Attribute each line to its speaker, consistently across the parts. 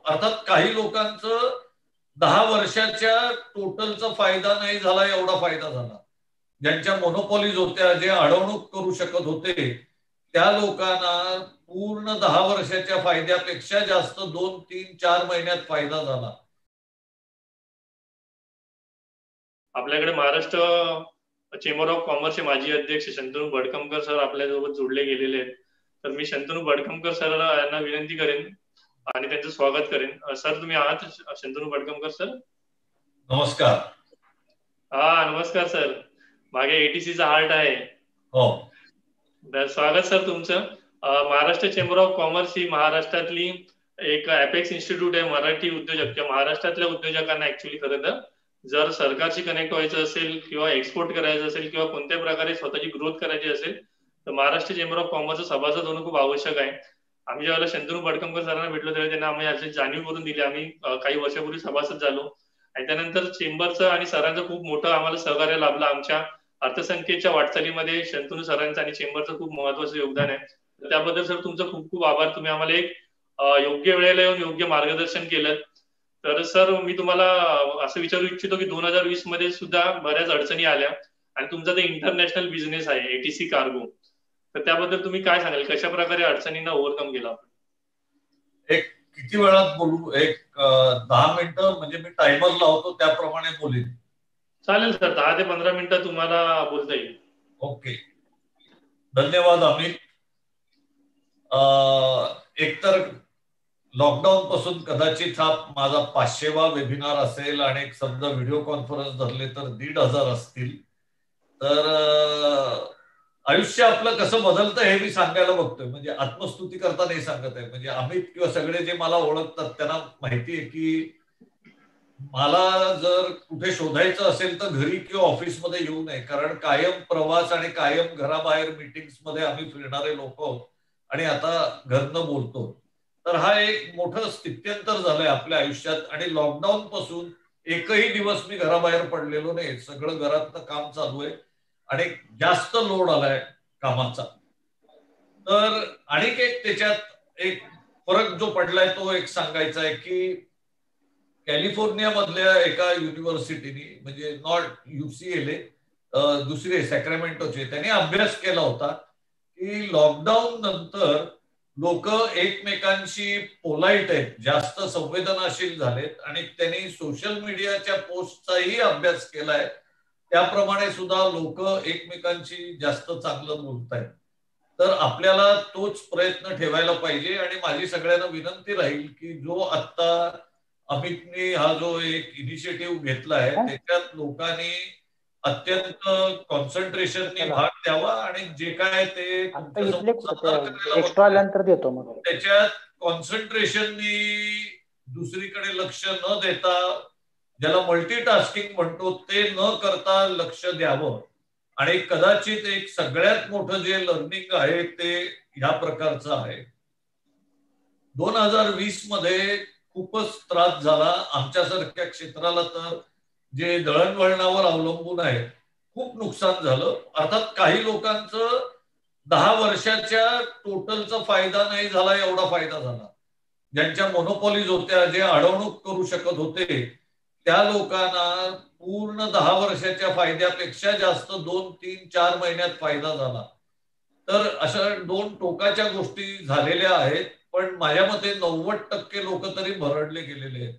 Speaker 1: अर्थात काही लोकांचं 10 वर्षाच्या टोटलचा फायदा नाही झाला, एवढा फायदा झाला. ज्यांच्या मोनोपॉलीज होत्या, जे अडवणूक करू शकत होते, त्या लोकांना पूर्ण 10 वर्षाच्या फायद्यापेक्षा जास्त 2, 3, 4 महिन्यात फायदा झाला.
Speaker 2: आपल्याकडे महाराष्ट्र चेंबर ऑफ कॉमर्सचे माजी अध्यक्ष शंतनू भडकमकर सर आपल्यासोबत जोडले गेलेले आहेत. तर मी शंतनू भडकमकर सर यांना विनंती करेन आणि त्यांचं स्वागत करेन. सर तुम्ही आहात शंतनू भडकमकर सर?
Speaker 1: नमस्कार.
Speaker 2: हा नमस्कार सर. मागे एटीसीचा हार्ट आहे.
Speaker 1: हो.
Speaker 2: स्वागत सर तुमचं. महाराष्ट्र चेंबर ऑफ कॉमर्स ही महाराष्ट्रातली एक अपेक्स इन्स्टिट्यूट आहे मराठी उद्योजक किंवा महाराष्ट्रातल्या उद्योजकांना ऍक्च्युली खरं तर जर सरकारशी कनेक्ट व्हायचं असेल किंवा एक्सपोर्ट करायचं असेल किंवा कोणत्या प्रकारे स्वतःची ग्रोथ करायची असेल तर महाराष्ट्र चेंबर ऑफ कॉमर्सचं सभासद होणं खूप आवश्यक आहे. आम्ही ज्यावेळेला शंतनू भडकमकर सरांना भेटलो त्यावेळी त्यांना आम्ही याची जाणीव करून दिली. आम्ही काही वर्षापूर्वी सभासद झालो आणि त्यानंतर चेंबरचं आणि सरांचं खूप मोठं आम्हाला सहकार्य लाभलं. आमच्या अर्थसंख्येच्या वाटचालीमध्ये शंतनू सरांचं आणि चेंबरचं खूप महत्वाचं योगदान आहे. त्याबद्दल सर तुमचं खूप खूप आभार. तुम्ही आम्हाला एक योग्य वेळेला येऊन योग्य मार्गदर्शन केलं. तर सर मी तुम्हाला असं विचारू इच्छितो की 2020 मध्ये सुद्धा बऱ्याच अडचणी आल्या आणि तुमचा ते इंटरनॅशनल बिझनेस आहे एटीसी कार्गो, तर त्याबद्दल तुम्ही काय सांगाल, कशा प्रकारे अडचणींना ओव्हरकम केला?
Speaker 1: एक किती वेळात बोलू? एक 10 मिनिटं म्हणजे मी टायमर लावतो त्याप्रमाणे बोलेन.
Speaker 2: चालेल सर, 10 ते 15 मिनिटं तुम्हाला बोलता येईल.
Speaker 1: ओके, धन्यवाद अमित. एकतर लॉकडाऊन पासून कदाचित हा माझा 500वा वेबिनार असेल आणि एक समजा व्हिडिओ कॉन्फरन्स धरले तर 1,500 असतील. तर आयुष्य आपलं कसं बदलतं हे मी सांगायला बघतोय, म्हणजे आत्मस्तुती करता नाही सांगत आहे. म्हणजे अमित किंवा सगळे जे मला ओळखतात त्यांना माहिती आहे की मला जर कुठे शोधायचं असेल तर घरी किंवा ऑफिसमध्ये येऊ नये, कारण कायम प्रवास आणि कायम घराबाहेर मीटिंग्स मध्ये आम्ही फिरणारे लोक आहोत आणि आता घरनं बोलतो. तर हा एक मोठं स्थित्यंतर झालंय आपल्या आयुष्यात. आणि लॉकडाऊन पासून एकही दिवस मी घराबाहेर पडलेलो नाही. सगळं घरातलं काम चालू आहे आणि जास्त लोड आलाय कामाचा. तर आणखी एक त्याच्यात एक फरक जो पडलाय तो एक सांगायचा आहे की कॅलिफोर्निया मधल्या एका युनिव्हर्सिटीने, म्हणजे नॉट UCLA, दुसरे सॅक्रामेंटोचे, त्यांनी अभ्यास केला होता की लॉकडाऊन नंतर लोक एकमेकांशी पोलाइट आहेत, जास्त संवेदनाशील झालेत आणि त्यांनी सोशल मीडियाच्या पोस्टचाही अभ्यास केलाय. त्याप्रमाणे सुद्धा लोक एकमेकांशी जास्त चांगलं बोलतायत. तर आपल्याला तोच प्रयत्न ठेवायला पाहिजे. आणि माझी सगळ्यांना विनंती राहील की जो आता अमितने हा जो एक इनिशिएटिव्ह घेतला आहे त्याच्यात लोकांनी अत्यंत कॉन्सन्ट्रेशनने भाग द्यावा आणि जे काय ते
Speaker 3: एक्स्ट्रा नंतर देतो मग
Speaker 1: त्याच्यात कॉन्सन्ट्रेशननी दुसरीकडे लक्ष न देता, ज्याला मल्टीटास्किंग म्हणतो ते न करता लक्ष द्यावं. आणि कदाचित एक सगळ्यात मोठं जे लर्निंग आहे ते ह्या प्रकारचं आहे. 2020 मध्ये खूपच त्रास झाला आमच्यासारख्या क्षेत्राला. तर जे दळणवळणावर अवलंबून आहे खूप नुकसान झालं. अर्थात काही लोकांचं 10 वर्षाच्या टोटलचा फायदा नाही झाला, एवढा फायदा झाला. ज्यांच्या मोनोपॉलीज होत्या, जे अडवणूक करू शकत होते, त्या लोकांना पूर्ण 10 वर्षाच्या फायद्यापेक्षा जास्त 2, 3, 4 महिन्यात फायदा झाला. तर अशा दोन टोकाच्या गोष्टी झालेल्या आहेत. पण माझ्या मते 90% लोक तरी भरडले गेलेले आहेत.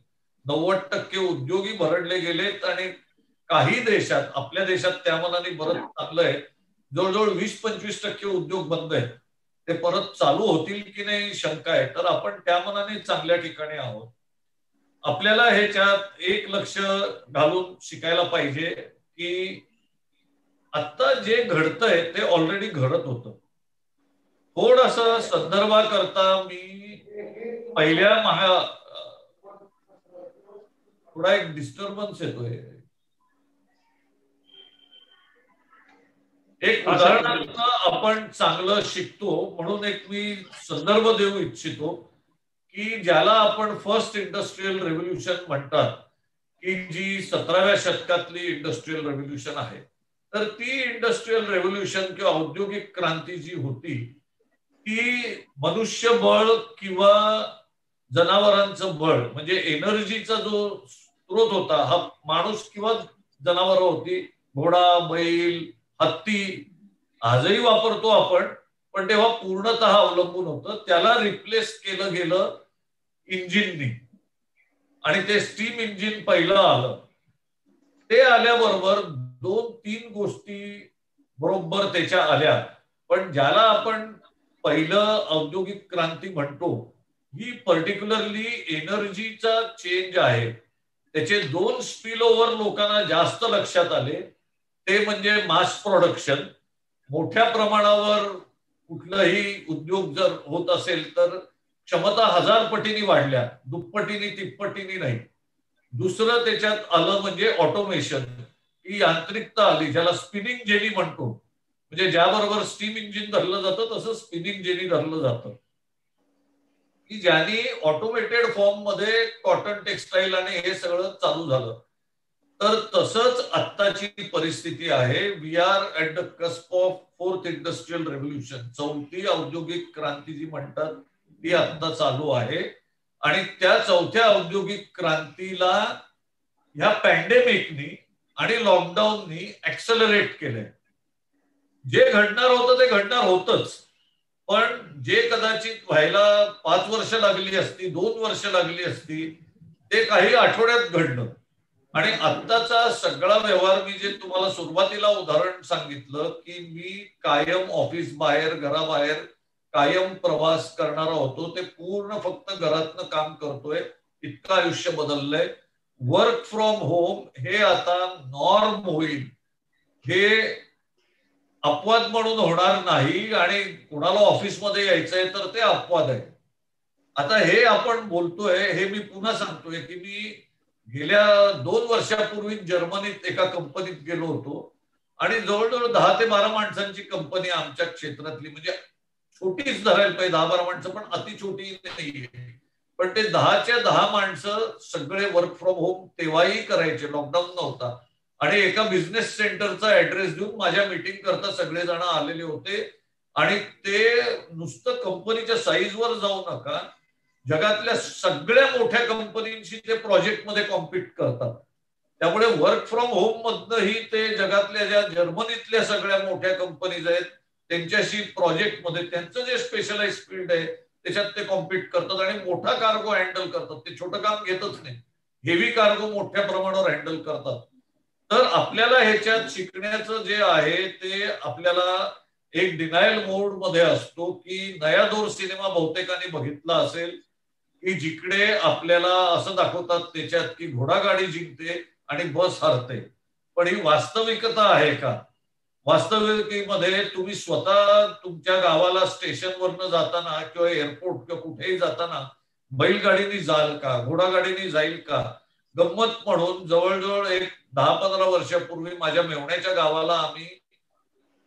Speaker 1: 90% उद्योगी भरडले गेलेत. आणि काही देशात, आपल्या देशात त्या मनाने बरंच चांगलं आहे, जवळजवळ 20-25% उद्योग बंद आहेत. ते परत चालू होतील की नाही शंका आहे. तर आपण त्या मनाने चांगल्या ठिकाणी आहोत. आपल्याला ह्याच्यात एक लक्ष घालून शिकायला पाहिजे की आता जे घडतंय ते ऑलरेडी घडत होतं. थोडंसं संदर्भाकरता मी पहिल्या थोडा एक डिस्टर्बन्स येतोय. एक उदाहरणार्थ आपण चांगलं शिकतो म्हणून एक मी संदर्भ देऊ इच्छितो की ज्याला आपण फर्स्ट इंडस्ट्रियल रेव्होल्यूशन म्हणतात, की जी 17व्या शतकातली इंडस्ट्रियल रेव्होल्यूशन आहे. तर ती इंडस्ट्रियल रेव्होल्यूशन किंवा औद्योगिक क्रांती जी होती ती मनुष्यबळ किंवा जनावरांचं बळ म्हणजे एनर्जीचा जो स्रोत होता हा माणूस किंवा जनावर होती, घोडा, बैल, हत्ती आजही वापरतो आपण, पण तेव्हा पूर्णतः अवलंबून होतं. त्याला रिप्लेस केलं गेलं इंजिननी आणि ते स्टीम इंजिन पहिलं आलं. ते आल्याबरोबर 2-3 गोष्टी बरोबर त्याच्या आल्या. पण ज्याला आपण पहिलं औद्योगिक क्रांती म्हणतो ही पर्टिक्युलरली एनर्जीचा चेंज आहे. त्याचे 2 स्पिल ओव्हर लोकांना जास्त लक्षात आले. ते म्हणजे मास प्रोडक्शन. मोठ्या प्रमाणावर कुठलाही उद्योग जर होत असेल तर क्षमता 1000 पटीने वाढल्या, दुप्पटीने तिप्पटीने नाही. दुसरं त्याच्यात आलं म्हणजे ऑटोमेशन, ही यांत्रिकता आली, ज्याला स्पिनिंग जेनी म्हणतो. म्हणजे ज्याबरोबर स्टीम इंजिन धरलं जातं तसं स्पिनिंग जेनी धरलं जातं, की ज्यांनी ऑटोमेटेड फॉर्म मध्ये कॉटन टेक्सटाईल आणि हे सगळं चालू झालं. तर तसंच आत्ताची परिस्थिती आहे. We are at the cusp of 4th industrial revolution. 4थी औद्योगिक क्रांती जी म्हणतात ती आत्ता चालू आहे. आणि त्या 4थ्या औद्योगिक क्रांतीला ह्या पॅन्डेमिकनी आणि लॉकडाऊननी ऍक्सलरेट केलंय. जे घडणार होतं ते घडणार होतच, पण जे कदाचित व्हायला 5 वर्ष लागली असती, 2 वर्ष लागली असती, ते काही आठवड्यात घडलं. आणि आत्ताचा सगळा व्यवहार मी जे तुम्हाला सुरुवातीला उदाहरण सांगितलं की मी कायम ऑफिस बाहेर घराबाहेर कायम प्रवास करणारा होतो, ते पूर्ण फक्त घरातनं काम करतोय, इतकं आयुष्य बदललंय. वर्क फ्रॉम होम हे आता नॉर्म होईल, हे अपवाद म्हणून होणार नाही. आणि कुणाला ऑफिसमध्ये यायचंय तर ते अपवाद आहे. आता हे आपण बोलतोय, हे मी पुन्हा सांगतोय की मी गेल्या 2 वर्षापूर्वी जर्मनीत एका कंपनीत गेलो होतो आणि जवळजवळ 10 ते 12 माणसांची कंपनी आमच्या क्षेत्रातली, म्हणजे छोटीच धरायला पाहिजे, 10-12 माणसं पण अति छोटी नाहीये. पण ते 10च्या 10 माणसं सगळे वर्क फ्रॉम होम तेव्हाही करायचे, लॉकडाऊन नव्हता. आणि एका बिझनेस सेंटरचा ऍड्रेस देऊन माझ्या मीटिंग करता सगळेजण आलेले होते. आणि ते नुसतं कंपनीच्या साईजवर जाऊ नका, जगातल्या सगळ्या मोठ्या कंपनींशी ते प्रोजेक्टमध्ये कॉम्पिट करतात. त्यामुळे वर्क फ्रॉम होम मधनंही ते जगातल्या ज्या जर्मनीतल्या सगळ्या मोठ्या कंपनीज आहेत त्यांच्याशी प्रोजेक्टमध्ये त्यांचं जे स्पेशलाइज फील्ड आहे त्याच्यात ते कॉम्पिट करतात आणि मोठा कार्गो हँडल करतात. ते छोटं काम घेतच नाही, हेवी कार्गो मोठ्या प्रमाणावर हँडल करतात. तर आपल्याला ह्याच्यात शिकण्याचं जे आहे ते आपल्याला एक डिनायल मोड मध्ये असतो की नया दौर सिनेमा बहुतेकांनी बघितला असेल की जिकडे आपल्याला असं दाखवतात त्याच्यात की घोडागाडी जिंकते आणि बस हरते. पण ही वास्तविकता आहे का? वास्तविकतेमध्ये तुम्ही स्वतः तुमच्या गावाला स्टेशनवरनं जाताना किंवा एअरपोर्ट किंवा कुठेही जाताना बैलगाडीने जाल का, घोडागाडीने जाईल का? गंमत म्हणून जवळजवळ एक 10-15 वर्षापूर्वी माझ्या मेवण्याच्या गावाला आम्ही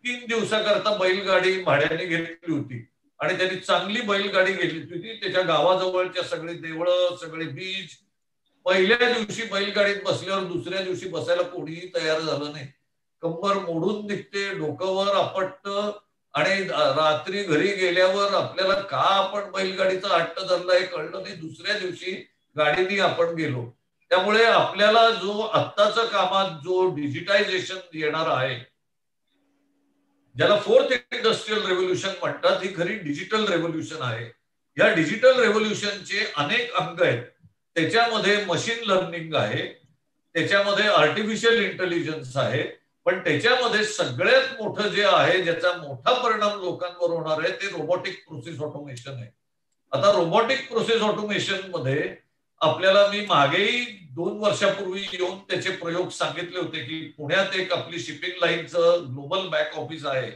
Speaker 1: 3 दिवसाकरता बैलगाडी भाड्याने घेतली होती आणि त्यांनी चांगली बैलगाडी घेतली होती. त्याच्या गावाजवळच्या सगळे देवळं, सगळे बीच. पहिल्या दिवशी बैलगाडीत बसल्यावर दुसऱ्या दिवशी बसायला कोणीही तयार झालं नाही. कंबर मोडून निघते, डोकंवर आपटतं आणि रात्री घरी गेल्यावर आपल्याला का आपण बैलगाडीचा हट्ट धरला हे कळलं नाही. दुसऱ्या दिवशी गाडीने आपण गेलो. त्यामुळे आपल्याला जो आत्ताच्या कामात जो डिजिटायझेशन येणार आहे, ज्याला 4th इंडस्ट्रियल रेव्होल्युशन म्हणतात, ही खरी डिजिटल रेव्होल्युशन आहे. या डिजिटल रेव्होल्युशनचे अनेक अंग आहेत. त्याच्यामध्ये मशीन लर्निंग आहे, त्याच्यामध्ये आर्टिफिशियल इंटेलिजन्स आहे, पण त्याच्यामध्ये सगळ्यात मोठं जे आहे ज्याचा मोठा परिणाम लोकांवर होणार आहे ते रोबोटिक प्रोसेस ऑटोमेशन आहे. आता रोबोटिक प्रोसेस ऑटोमेशन मध्ये आपल्याला मी मागेही 2 वर्षापूर्वी येऊन त्याचे प्रयोग सांगितले होते की पुण्यात एक आपली शिपिंग लाईनचं ग्लोबल बॅक ऑफिस आहे,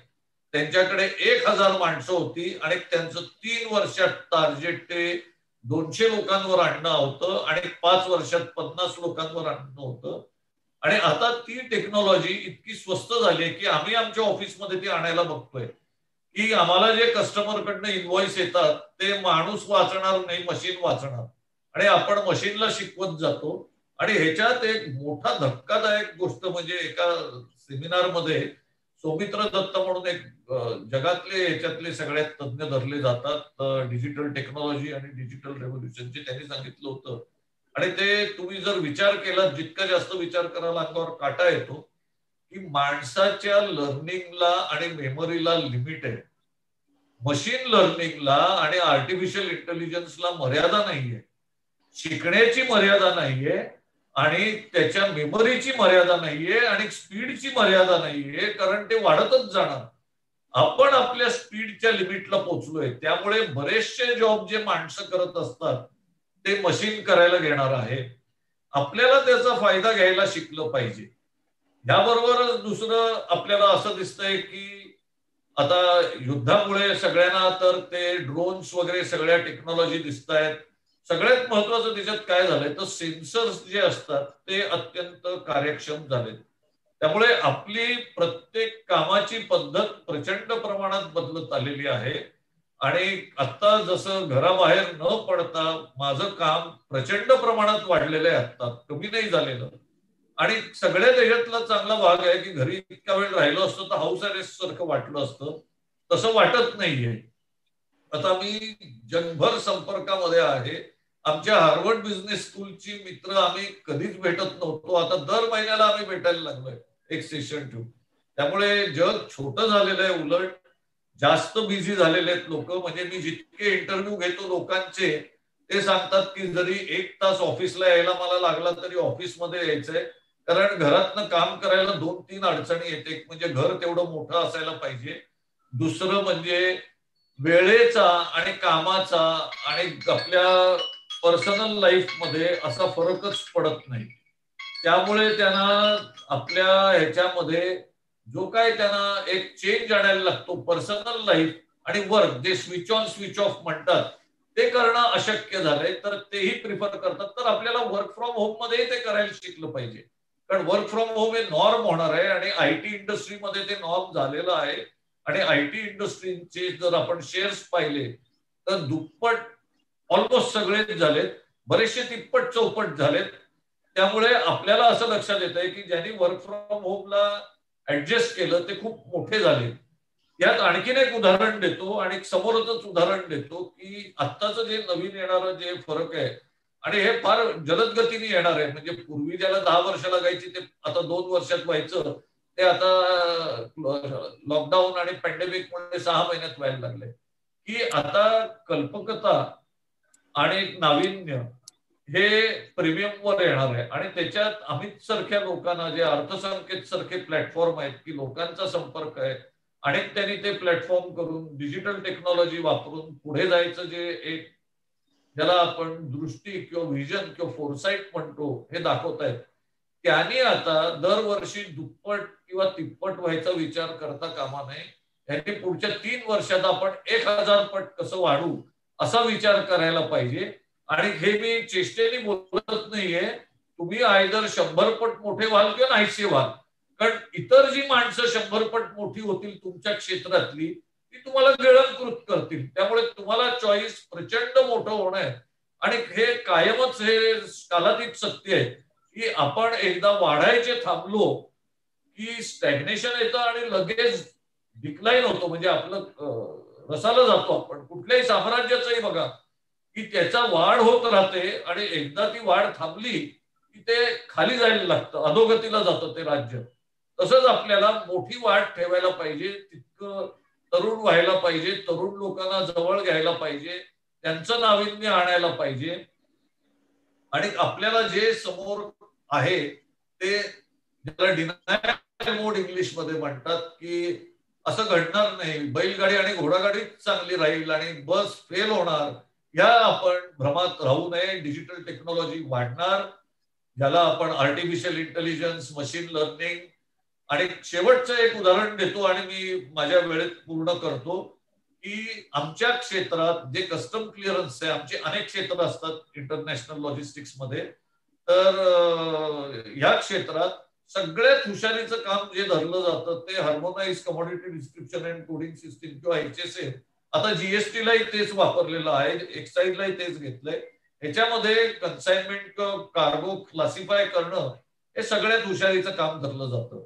Speaker 1: त्यांच्याकडे 1000 माणसं होती आणि त्यांचं 3 वर्षात टार्गेट ते 200 लोकांवर आणणं होतं आणि 5 वर्षात 50 लोकांवर आणणं होतं. आणि आता ती टेक्नॉलॉजी इतकी स्वस्त झाली की आम्ही आमच्या ऑफिसमध्ये ती आणायला बघतोय की आम्हाला जे कस्टमरकडनं इनव्हॉइस येतात ते माणूस वाचणार नाही, मशीन वाचणार. आणि आपण मशीनला शिकवत जातो. आणि ह्याच्यात एक मोठा धक्कादायक गोष्ट म्हणजे एका सेमिनारमध्ये सौमित्र दत्त म्हणून एक जगातले याच्यातले सगळ्यात तज्ज्ञ धरले जातात डिजिटल टेक्नॉलॉजी आणि डिजिटल रेव्होल्युशनचे, त्यांनी सांगितलं होतं. आणि ते तुम्ही जर विचार केला, जितका जास्त विचार करायला अंगावर काटा येतो, की माणसाच्या लर्निंगला आणि मेमरीला लिमिट आहे. मशीन लर्निंगला आणि आर्टिफिशियल इंटेलिजन्सला मर्यादा नाहीये, शिकण्याची मर्यादा नाहीये आणि त्याच्या मेमरीची मर्यादा नाहीये आणि स्पीडची मर्यादा नाहीये, कारण ते वाढतच जाणार. आपण आपल्या स्पीडच्या लिमिटला पोहोचलोय, त्यामुळे बरेचसे जॉब जे माणसं करत असतात ते मशीन करायला घेणार आहे. आपल्याला त्याचा फायदा घ्यायला शिकलं पाहिजे. याबरोबरच दुसरं आपल्याला असं दिसतंय की आता युद्धामुळे सगळ्यांना तर ते ड्रोन्स वगैरे सगळ्या टेक्नॉलॉजी दिसत आहेत. सगळ्यात महत्वाचं त्याच्यात काय झालंय तर सेन्सर्स जे असतात ते अत्यंत कार्यक्षम झालेत. त्यामुळे आपली प्रत्येक कामाची पद्धत प्रचंड प्रमाणात बदलत आलेली आहे. आणि आता जसं घराबाहेर न पडता माझं काम प्रचंड प्रमाणात वाढलेलं आहे, आता कमी नाही झालेलं. आणि सगळ्या त्याच्यातला चांगला भाग आहे की घरी इतका वेळ राहिलो असतो तर हाऊस अरेस्ट सारखं वाटलं असतं, तसं वाटत नाहीये. आता मी जगभर संपर्कामध्ये आहे. आमच्या हार्वर्ड बिझनेस स्कूलची मित्र आम्ही कधीच भेटत नव्हतो, आता दर महिन्याला आम्ही भेटायला लागलोय, एक सेशन ठेवून. त्यामुळे जग छोटं झालेलं आहे, उलट जास्त बिझी झालेले आहेत लोक. म्हणजे मी जितके इंटरव्ह्यू घेतो लोकांचे, ते सांगतात की जरी 1 तास ऑफिसला यायला मला लागला तरी ऑफिसमध्ये यायचंय, कारण घरातनं काम करायला 2-3 अडचणी येते. एक म्हणजे घर तेवढं मोठं असायला पाहिजे, दुसरं म्हणजे वेळेचा आणि कामाचा आणि आपल्या पर्सनल लाईफ मध्ये असा फरकच पडत नाही. त्यामुळे त्यांना आपल्या ह्याच्यामध्ये जो काय त्यांना एक चेंज आणायला लागतो, पर्सनल लाईफ आणि वर्क, जे स्विच ऑन स्विच ऑफ म्हणतात, ते करणं अशक्य झालंय. तर तेही प्रिफर करतात. तर आपल्याला वर्क फ्रॉम होम मध्ये ते करायला शिकलं पाहिजे, कारण वर्क फ्रॉम होम हे नॉर्म होणार आहे आणि आयटी इंडस्ट्रीमध्ये ते नॉर्म झालेलं आहे. आणि आयटी इंडस्ट्रीचे जर आपण शेअर्स पाहिले तर दुप्पट ऑलमोस्ट सगळेच झालेत, बरेचसे तिप्पट चौपट झालेत. त्यामुळे आपल्याला असं लक्षात येत आहे की ज्यांनी वर्क फ्रॉम होमला ऍडजस्ट केलं ते खूप मोठे झाले. यात आणखीन एक उदाहरण देतो आणि समोरच उदाहरण देतो की आत्ताचं जे नवीन येणारं जे फरक आहे, आणि हे फार जलद गतीने येणार आहे. म्हणजे पूर्वी ज्याला 10 वर्ष लागायची ते आता 2 वर्षात व्हायचं, ते आता लॉकडाऊन आणि पॅन्डेमिक मुळे 6 महिन्यात व्हायला लागले. की आता कल्पकता आणि नाविन्य हे प्रीमियमवर येणार आहे. आणि त्याच्यात अमित सारख्या लोकांना, जे अर्थसंकेत सारखे प्लॅटफॉर्म आहेत की लोकांचा संपर्क आहे, आणि त्यांनी ते प्लॅटफॉर्म करून डिजिटल टेक्नॉलॉजी वापरून पुढे जायचं, जे एक ज्याला आपण दृष्टी किंवा व्हिजन किंवा फोरसाईट म्हणतो, हे दाखवतायत. त्यांनी आता दरवर्षी दुप्पट किंवा तिप्पट व्हायचा विचार करता कामा नये. यांनी पुढच्या 3 वर्षात आपण 1000 पट कसं वाढू असा विचार करायला पाहिजे. आणि हे मी चेष्टेने बोलत नाहीये, तुम्ही आयदर 100 पट मोठे व्हाल किंवा नाहीसे व्हाल, कारण इतर जी माणसं 100 पट मोठी होतील तुमच्या क्षेत्रातली, ती तुम्हाला गिळंकृत करतील. त्यामुळे तुम्हाला चॉईस प्रचंड मोठं होणं आहे. आणि हे कायमच हे कालातीत सत्य आहे की आपण एकदा वाढायचे थांबलो की स्टॅग्नेशन येतं आणि लगेच डिक्लाइन होतो. म्हणजे आपलं रसाला जातो आपण. कुठल्याही साम्राज्याचंही बघा की त्याचा वाढ होत राहते आणि एकदा ती वाढ थांबली की ते खाली जायला लागतं, अधोगतीला जातं ते राज्य. तसंच आपल्याला मोठी वाढ ठेवायला पाहिजे, तितकं तरुण व्हायला पाहिजे, तरुण लोकांना जवळ घ्यायला पाहिजे, त्यांचं नाविन्य आणायला पाहिजे. आणि आपल्याला जे समोर आहे ते ज्याला डिनायल मोड इंग्लिश मध्ये म्हणतात, की असं घडणार नाही, बैलगाडी आणि घोडागाडीच चांगली राहील आणि बस फेल होणार, या आपण भ्रमात राहू नये. डिजिटल टेक्नॉलॉजी वाढणार, ज्याला आपण आर्टिफिशियल इंटेलिजन्स, मशीन लर्निंग. आणि शेवटचं एक उदाहरण देतो आणि मी माझ्या वेळेत पूर्ण करतो, की आमच्या क्षेत्रात जे कस्टम क्लिअरन्स आहे, आमचे अनेक क्षेत्र असतात इंटरनॅशनल लॉजिस्टिक्स मध्ये, तर या क्षेत्रात सगळ्यात हुशारीचं काम जे धरलं जातं ते harmonise commodity description and coding system किंवा HSA. आता जीएसटीलाही तेच वापरलेलं आहे, एक्साईजलाही तेच घेतलंय. ह्याच्यामध्ये कन्साइनमेंट कार्गो क्लासिफाय करणं हे सगळ्यात हुशारीचं काम धरलं जातं.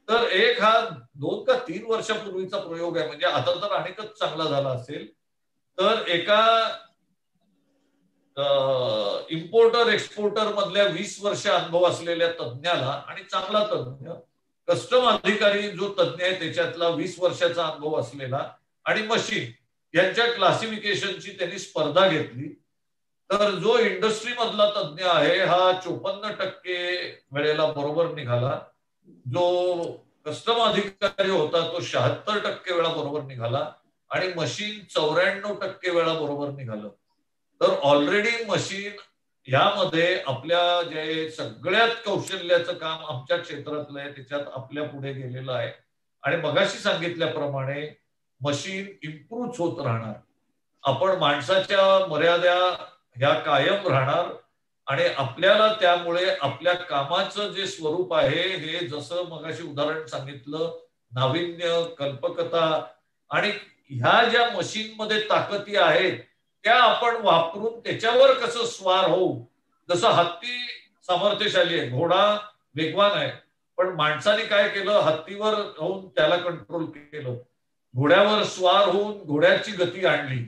Speaker 1: तर एक हा 2 का 3 वर्षापूर्वीचा प्रयोग आहे, म्हणजे आता तर अनेकच चांगला झाला असेल. तर एका इम्पोर्टर एक्सपोर्टर मधल्या 20 वर्ष अनुभव असलेल्या तज्ज्ञाला आणि चांगला तज्ज्ञ कस्टम अधिकारी जो तज्ज्ञ आहे त्याच्यातला 20 वर्षाचा अनुभव असलेला आणि मशीन यांच्या क्लासिफिकेशनची त्यांनी स्पर्धा घेतली. तर जो इंडस्ट्री मधला तज्ज्ञ आहे हा 54% वेळेला बरोबर निघाला. जो कस्टम अधिकारी होता तो 76% वेळा बरोबर निघाला आणि मशीन 94% वेळा बरोबर निघालं. तर ऑलरेडी मशीन यामध्ये आपल्या जे सगळ्यात कौशल्याचं काम आमच्या क्षेत्रातलं आहे त्याच्यात आपल्या पुढे गेलेलं आहे. आणि मगाशी सांगितल्याप्रमाणे मशीन इम्प्रूव्ह होत राहणार. आपण माणसाच्या मर्यादा ह्या कायम राहणार आणि आपल्याला त्यामुळे आपल्या कामाचं जे स्वरूप आहे हे जसं मगाशी उदाहरण सांगितलं, नाविन्य, कल्पकता आणि ह्या ज्या मशीनमध्ये ताकदी आहेत त्या आपण वापरून त्याच्यावर कसं स्वार होऊ. जसं हत्ती सामर्थ्यशाली आहे, घोडा वेगवान आहे, पण माणसाने काय केलं, हत्तीवर होऊन त्याला कंट्रोल केलं, घोड्यावर स्वार होऊन घोड्याची गती आणली.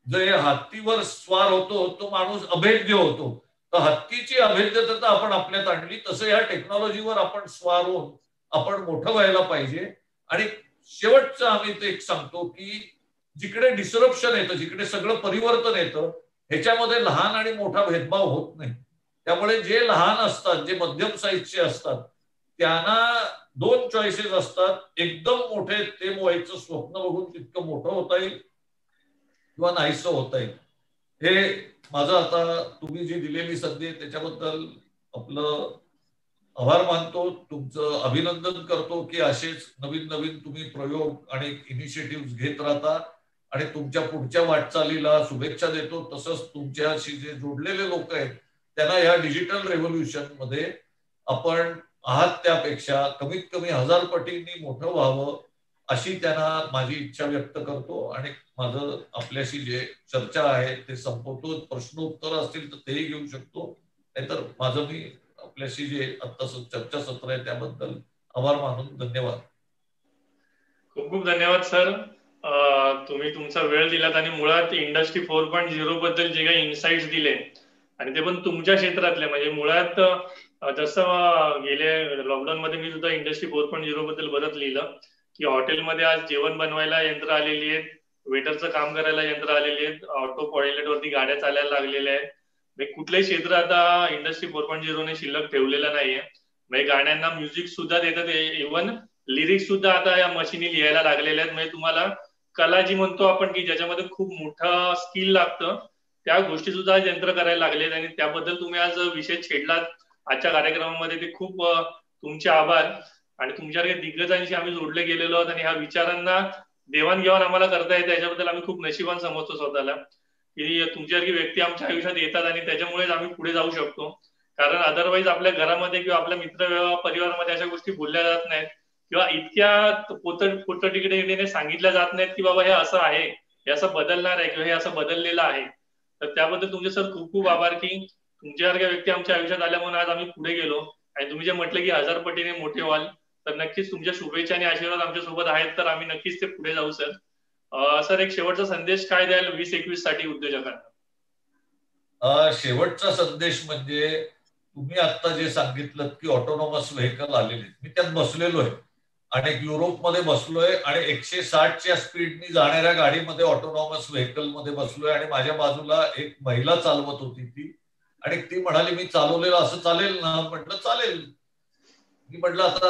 Speaker 1: जे हत्तीवर स्वार होतो तो माणूस अभेद्य होतो. तर हत्तीची अभेद्यता आपण आपल्यात आणली. तसं या टेक्नॉलॉजीवर आपण स्वार होऊन आपण मोठं व्हायला पाहिजे. आणि शेवटचं आम्ही ते एक सांगतो की जिकडे डिसरप्शन येतं, जिकडे सगळं परिवर्तन येतं, ह्याच्यामध्ये लहान आणि मोठा भेदभाव होत नाही. त्यामुळे जे लहान असतात, जे मध्यम साईजचे असतात, त्यांना 2 चॉईसेस असतात. एकदम मोठे ते व्हायचं स्वप्न बघून तितकं मोठं होता येईल किंवा नाहीसं होता येईल. हे माझं आता तुम्ही जी दिलेली संधी आहे त्याच्याबद्दल आपलं आभार मानतो, तुमचं अभिनंदन करतो की असेच नवीन नवीन तुम्ही प्रयोग आणि इनिशिएटिव्ह घेत राहता आणि तुमच्या पुढच्या वाटचालीला शुभेच्छा देतो. तसंच तुमच्याशी जे जोडलेले लोक आहेत त्यांना या डिजिटल रेव्होल्युशन मध्ये आपण आहात त्यापेक्षा कमीत कमी 1000 पटींनी मोठं व्हावं अशी त्यांना माझी इच्छा व्यक्त करतो. आणि माझं आपल्याशी जे चर्चा आहे ते संपवतो. प्रश्नोत्तर असतील तर तेही घेऊ शकतो, नाहीतर माझं मी आपल्याशी जे आता चर्चासत्र आहे त्याबद्दल आभार मानून धन्यवाद.
Speaker 2: खूप खूप धन्यवाद सर. तुम्ही तुमचा वेळ दिलात आणि मुळात इंडस्ट्री 4.0 बद्दल जे काही इन्साइट्स दिले आणि ते पण तुमच्या क्षेत्रातले, म्हणजे मुळात जसं गेले लॉकडाऊन मध्ये मी सुद्धा इंडस्ट्री 4.0 बद्दल बरंच लिहिलं की हॉटेलमध्ये आज जेवण बनवायला यंत्र आलेली आहेत, वेटरचं काम करायला यंत्र आलेली आहेत, ऑटो पायलट वरती गाड्या चालायला लागलेल्या आहेत. कुठलंही क्षेत्र आता इंडस्ट्री 4.0 ने शिल्लक ठेवलेलं नाहीये. म्हणजे गाण्यांना म्युझिक सुद्धा देतात, इव्हन लिरिक्स सुद्धा आता या मशीनी लिहायला लागलेल्या आहेत. म्हणजे तुम्हाला कला जी म्हणतो आपण की ज्याच्यामध्ये खूप मोठं स्किल लागतं त्या गोष्टी सुद्धा यंत्र करायला लागलेत. आणि त्याबद्दल तुम्ही आज विषय छेडलात आजच्या कार्यक्रमामध्ये, ते खूप तुमचे आभार. आणि तुमच्यासारख्या दिग्गजांशी आम्ही जोडले गेलेलो आहोत आणि ह्या विचारांना देवाणघेवाण आम्हाला करता येते याच्याबद्दल आम्ही खूप नशिबान समजतो स्वतःला की तुमच्यासारखी व्यक्ती आमच्या आयुष्यात येतात आणि त्याच्यामुळेच आम्ही पुढे जाऊ शकतो. कारण अदरवाईज आपल्या घरामध्ये किंवा आपल्या मित्र परिवारामध्ये अशा गोष्टी बोलल्या जात नाहीत किंवा इतक्या पोटतिकडे सांगितल्या जात नाहीत की बाबा हे असं आहे, हे असं बदलणार आहे किंवा हे असं बदललेलं आहे. तर त्याबद्दल तुमचे सर खूप खूप आभार की तुमच्यासारख्या व्यक्ती आमच्या आयुष्यात आल्या म्हणून आज आम्ही पुढे गेलो. आणि तुम्ही जे म्हटलं की 1000 पटीने मोठे व्हाल, तर नक्कीच तुमच्या शुभेच्छा आणि आशीर्वाद आमच्या सोबत आहेत, तर आम्ही नक्कीच ते पुढे जाऊ सर. सर एक शेवटचा संदेश काय द्याल 2021 साठी उद्योजकांना?
Speaker 1: शेवटचा संदेश म्हणजे तुम्ही आता जे सांगितलं की ऑटोनॉमस व्हेकल आलेले, मी त्यात बसलेलो आहे आणि युरोपमध्ये बसलोय आणि 160च्या स्पीडनी जाणाऱ्या गाडीमध्ये ऑटोनॉमस व्हेकल मध्ये बसलोय आणि माझ्या बाजूला एक महिला चालवत होती ती, आणि ती म्हणाली मी चालवलेलं असं चालेल ना? म्हटलं चालेल. मी म्हटलं आता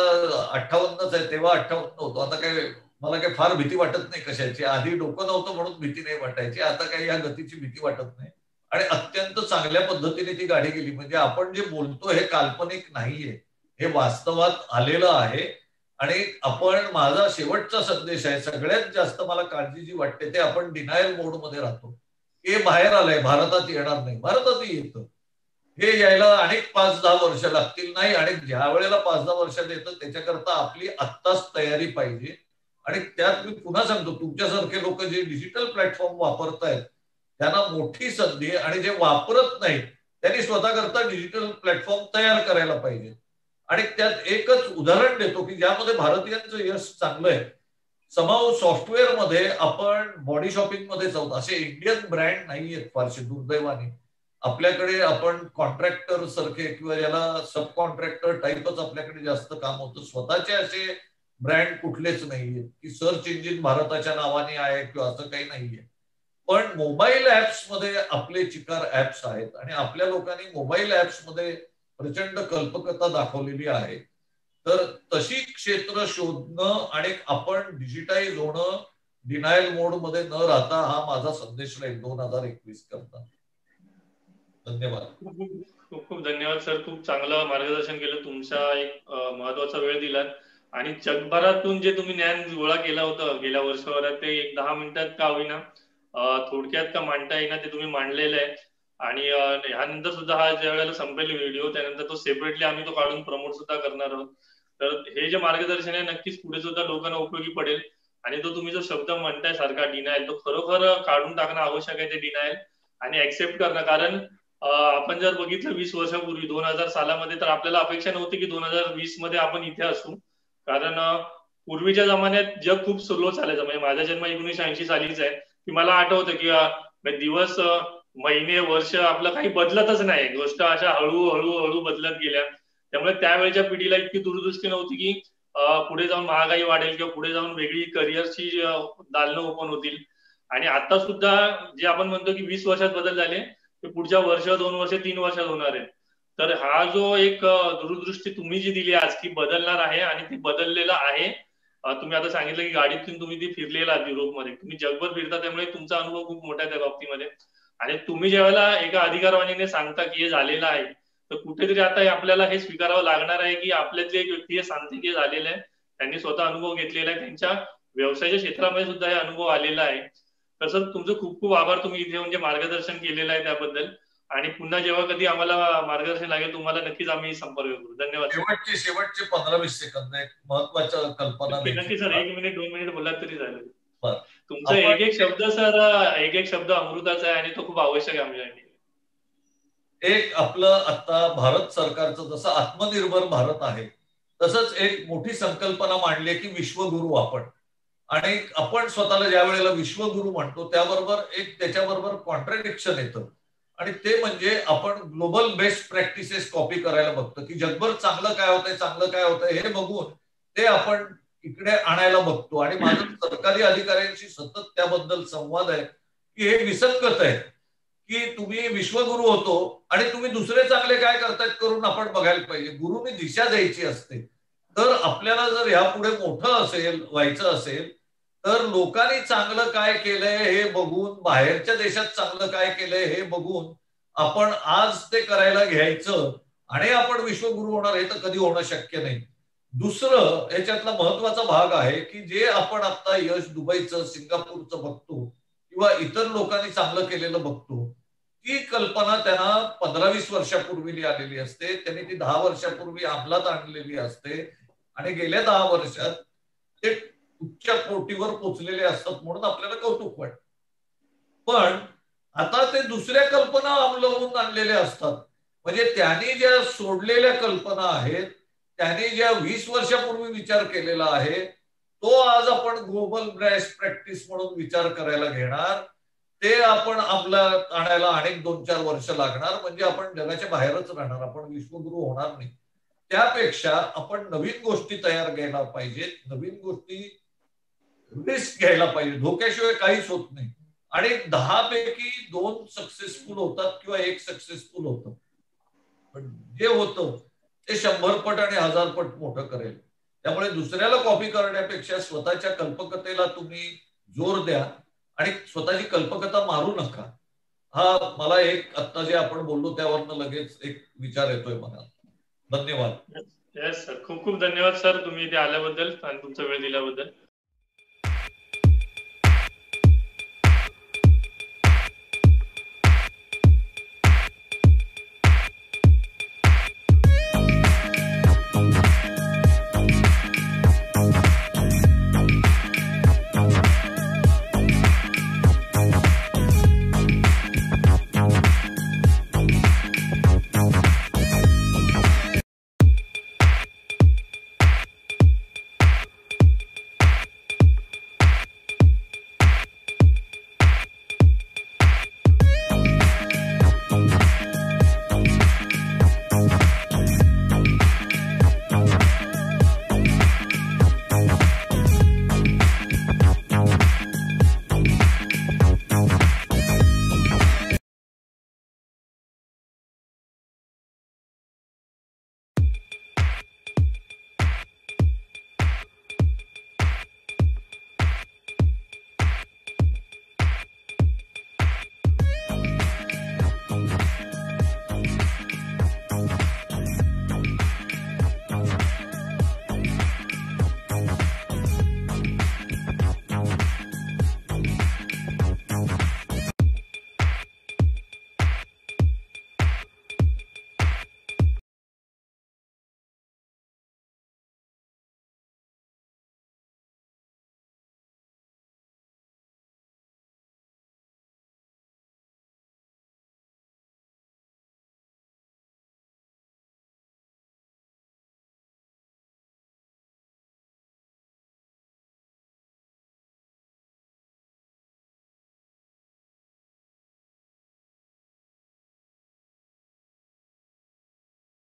Speaker 1: 58च आहे, तेव्हा 58 होतो, आता काय मला काही फार भीती वाटत नाही कशाची. आधी डोकं नव्हतं म्हणून भीती नाही वाटायची, आता काही या गतीची भीती वाटत नाही. आणि अत्यंत चांगल्या पद्धतीने ती गाडी गेली. म्हणजे आपण जे बोलतो हे काल्पनिक नाहीये, हे वास्तवात आलेलं आहे. आणि आपण, माझा शेवटचा संदेश आहे, सगळ्यात जास्त मला काळजी जी वाटते ते आपण डिनायल मोड मध्ये राहतो. हे बाहेर आलंय, भारतात येणार नाही. भारतातही येतं, हे यायला अनेक 5-10 वर्ष लागतील. नाही, आणि ज्या वेळेला 5-10 वर्षात येतं त्याच्याकरता आपली आत्ताच तयारी पाहिजे. आणि त्यात मी पुन्हा सांगतो, तुमच्यासारखे लोक जे डिजिटल प्लॅटफॉर्म वापरतायत त्यांना मोठी संधी आहे. आणि जे वापरत नाहीत त्यांनी स्वतः करता डिजिटल प्लॅटफॉर्म तयार करायला पाहिजे. आणि त्यात एकच उदाहरण देतो की ज्यामध्ये भारतीयांचं यश चांगलं आहे. समाव सॉफ्टवेअर मध्ये आपण बॉडी शॉपिंग मध्ये जाऊ, असे इंडियन ब्रँड नाहीयेत फारसे दुर्दैवाने. आपल्याकडे आपण कॉन्ट्रॅक्टर सारखे किंवा याला सब कॉन्ट्रॅक्टर टाईपच आपल्याकडे जास्त काम होतं. स्वतःचे असे ब्रँड कुठलेच नाहीये की सर्च इंजिन भारताच्या नावाने आहे किंवा असं काही नाहीये. पण मोबाईल ऍप्स मध्ये आपले चिकार ऍप्स आहेत आणि आपल्या लोकांनी मोबाईल ऍप्स मध्ये प्रचंड कल्पकता दाखवलेली आहे. तर तशी क्षेत्र शोधणं आणि आपण डिजिटाईज होणं, डिनायल मोड मध्ये न राहता, हा माझा संदेश राहील 2021 करता. धन्यवाद.
Speaker 2: खूप खूप धन्यवाद सर. खूप चांगलं मार्गदर्शन केलं. तुमचा एक महत्वाचा वेळ दिला आणि जगभरातून जे तुम्ही ज्ञान गोळा केलं होतं गेल्या वर्षभरात, ते एक 10 मिनिटात का होईना थोडक्यात का मांडता येईना ते तुम्ही मांडलेलं आहे. आणि ह्यानंतर सुद्धा हा ज्या वेळेला संपेल व्हिडिओ, त्यानंतर तो सेपरेटली आम्ही तो काढून प्रमोट सुद्धा करणार आहोत. तर हे जे मार्गदर्शन आहे नक्कीच पुढे सुद्धा लोकांना उपयोगी पडेल. आणि तो तुम्ही जो शब्द म्हणताय सारखा डिनायल, तो खरोखर काढून टाकणं आवश्यक आहे ते डिनायल, आणि ऍक्सेप्ट करणं. कारण आपण जर बघितलं 20 वर्षापूर्वी 2000 सालामध्ये, तर आपल्याला अपेक्षा नव्हती की 2020 मध्ये आपण इथे असू. कारण पूर्वीच्या जमान्यात जग खूप स्लो चालायचं. म्हणजे माझा जन्म 1980 सालीच आहे, की मला आठवतं की दिवस, महिने, वर्ष आपलं काही बदलतच नाही. गोष्ट अशा हळूहळू बदलत गेल्या. त्यामुळे त्यावेळेच्या पिढीला इतकी दूरदृष्टी नव्हती की पुढे जाऊन महागाई वाढेल किंवा पुढे जाऊन वेगळी करिअरची दालनं ओपन होतील. आणि आता सुद्धा जे आपण म्हणतो की 20 वर्षात बदल झाले, ते पुढच्या वर्ष, 2 वर्ष, 3 वर्षात होणार आहे. तर हा जो एक दूरदृष्टी तुम्ही जी दिली आज की बदलणार आहे, आणि ती बदललेलं आहे. तुम्ही आता सांगितलं की गाडीतून तुम्ही ती फिरलेला युरोपमध्ये, तुम्ही जगभर फिरता, त्यामुळे तुमचा अनुभव खूप मोठा आहे त्या बाबतीमध्ये. आणि तुम्ही ज्यावेळेला एका अधिकारवाणीने सांगता की हे झालेलं आहे, तर कुठेतरी आता आपल्याला हे स्वीकारावं लागणार आहे की आपल्यातली एक व्यक्ती हे सांगते की झालेलं आहे, त्यांनी स्वतः अनुभव घेतलेला आहे, त्यांच्या व्यवसायाच्या क्षेत्रामध्ये सुद्धा हे अनुभव आलेला आहे. तसंच तुमचं खूप खूप आभार, तुम्ही इथे म्हणजे मार्गदर्शन केलेलं आहे त्याबद्दल. आणि पुन्हा जेव्हा कधी आम्हाला मार्गदर्शन लागेल तुम्हाला नक्कीच आम्ही संपर्क करू. धन्यवाद.
Speaker 1: शेवटचे 15-20 सेकंद एक महत्वाच्या कल्पना.
Speaker 2: नक्की सर, 1 मिनिट 2 मिनिट बोललात तरी झालं.
Speaker 1: बरं.
Speaker 2: तुमचा एक एक शब्द सर, एक एक शब्द अमृताचा आहे आणि तो खूप आवश्यक आहे आमच्यासाठी.
Speaker 1: एक आपलं आता भारत सरकारचं जसं आत्मनिर्भर भारत आहे, तसंच एक मोठी संकल्पना मांडली की विश्वगुरु आपण. आणि आपण स्वतःला ज्या वेळेला विश्वगुरु म्हणतो, त्याबरोबर एक त्याच्याबरोबर कॉन्ट्रडिक्शन येतं. आणि ते म्हणजे आपण ग्लोबल बेस्ट प्रॅक्टिसेस कॉपी करायला बघतो, की जगभर चांगलं काय होतंय, चांगलं काय होतंय हे बघून ते आपण इकडे आणायला बघतो. आणि माझं सरकारी अधिकाऱ्यांशी सतत त्याबद्दल संवाद आहे की हे विसंगत आहे की तुम्ही विश्वगुरु होतो आणि तुम्ही दुसरे चांगले काय करतायत करून आपण बघायला पाहिजे. गुरुनी दिशा द्यायची असते. तर आपल्याला जर यापुढे मोठं असेल, व्हायचं असेल, तर लोकांनी चांगलं काय केलंय हे बघून, बाहेरच्या देशात चांगलं काय केलंय हे बघून आपण आज ते करायला घ्यायचं आणि आपण विश्वगुरु होणार, हे तर कधी होणं शक्य नाही. दुसरं याच्यातला महत्वाचा भाग आहे की जे आपण आता यश दुबईचं, सिंगापूरचं बघतो किंवा इतर लोकांनी चांगलं केलेलं बघतो, ती कल्पना त्यांना 15-20 वर्षापूर्वी आलेली असते. त्यांनी ती 10 वर्षापूर्वी अंमलात आणलेली असते आणि गेल्या 10 वर्षात ते उच्च कोटीवर पोचलेले असतात, म्हणून आपल्याला कौतुक वाटतं. पण आता ते दुसऱ्या कल्पना अंमलवून आणलेल्या असतात. म्हणजे त्यांनी ज्या सोडलेल्या कल्पना आहेत, त्यांनी ज्या 20 वर्षापूर्वी विचार केलेला आहे, तो आज आपण ग्लोबल बेस्ट प्रॅक्टिस म्हणून विचार करायला घेणार. ते आपण अंमलात आणायला अनेक 2-4 वर्ष लागणार. म्हणजे आपण जगाच्या बाहेरच राहणार, आपण विश्वगुरु होणार नाही. त्यापेक्षा आपण नवीन गोष्टी तयार घ्यायला पाहिजेत, नवीन गोष्टी रिस्क घ्यायला पाहिजे. धोक्याशिवाय काहीच होत नाही. आणि 10 पैकी 2 सक्सेसफुल होतात किंवा 1 सक्सेसफुल होतं. पण जे होतं ते 100 पट आणि 1000 पट मोठं करेल. त्यामुळे दुसऱ्याला कॉपी करण्यापेक्षा स्वतःच्या कल्पकतेला तुम्ही जोर द्या आणि स्वतःची कल्पकता मारू नका. हा मला एक आता जे आपण बोललो त्यावरनं लगेच एक विचार येतोय मनात. धन्यवाद.
Speaker 2: येस सर, खूप खूप धन्यवाद सर, तुम्ही इथे आल्याबद्दल आणि तुमचा वेळ दिल्याबद्दल.